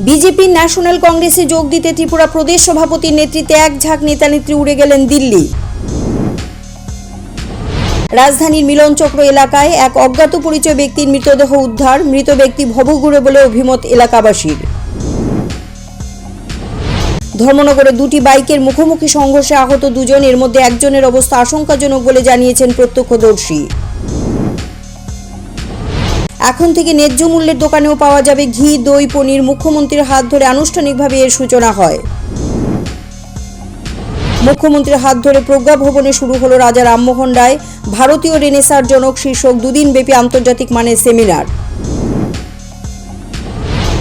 BJP national কংগ্রেসে যোগ দিতে ত্রিপুরা প্রদেশ সভাপতির নেতৃত্বে এক ঝাঁক নেতা-নেত্রী উড়ে গেলেন দিল্লি। রাজধানীর মিলনচক্র এলাকায় এক অজ্ঞাত পরিচয় ব্যক্তির মৃতদেহ উদ্ধার। মৃত ব্যক্তি ভবঘুরে বলে অভিমত এলাকাবাসীর। ধর্মনগরে দুটি বাইকের মুখোমুখি সংঘর্ষে আহত দুজন, এর মধ্যে একজনের অবস্থা আশঙ্কাজনক বলে জানিয়েছেন প্রত্যক্ষদর্শী। এখন থেকে ন্যায্য মূল্যের দোকানেও পাওয়া যাবে ঘি, দই, পনির। মুখ্যমন্ত্রীর হাত ধরে আনুষ্ঠানিকভাবে এর সূচনা হয়। মুখ্যমন্ত্রীর হাত ধরে প্রজ্ঞা ভবনে শুরু হলো রাজা রামমোহন রায় ভারতীয় রেনেসাঁর জনক শীর্ষক দুদিনব্যাপী আন্তর্জাতিক মানের সেমিনার।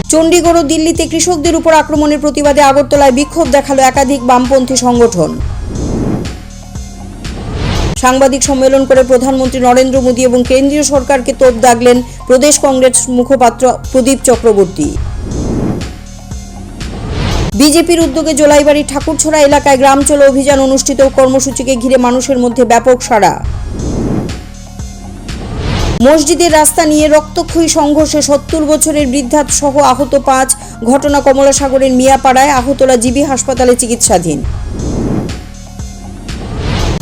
চণ্ডীগড় ও দিল্লিতে কৃষকদের উপর আক্রমণের প্রতিবাদে আগরতলায় বিক্ষোভ দেখালো একাধিক বামপন্থী সংগঠন। সাংবাদিক সম্মেলন করে প্রধানমন্ত্রী নরেন্দ্র মোদী এবং কেন্দ্রীয় সরকারকে তোপ দাগলেন প্রদেশ কংগ্রেস মুখপাত্র প্রদীপ চক্রবর্তী। বিজেপির উদ্যোগে জোলাইবাড়ির ঠাকুরছড়া এলাকায় গ্রাম চলো অভিযান অনুষ্ঠিত। কর্মসূচিকে ঘিরে মানুষের মধ্যে ব্যাপক সাড়া। মসজিদের রাস্তা নিয়ে রক্তক্ষয়ী সংঘর্ষে ৭০ বছরের বৃদ্ধা সহ আহত ৫। ঘটনা কমলাসাগরের মিয়াপাড়ায়। আহতরা জিবি হাসপাতালে চিকিৎসাধীন।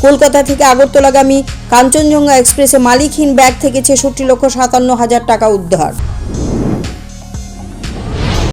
কলকাতা থেকে আগরতলাগামী কাঞ্চনজঙ্ঘা এক্সপ্রেসে মালিকহীন ব্যাগ থেকে ৬৬,৫৭,০০০ টাকা উদ্ধার।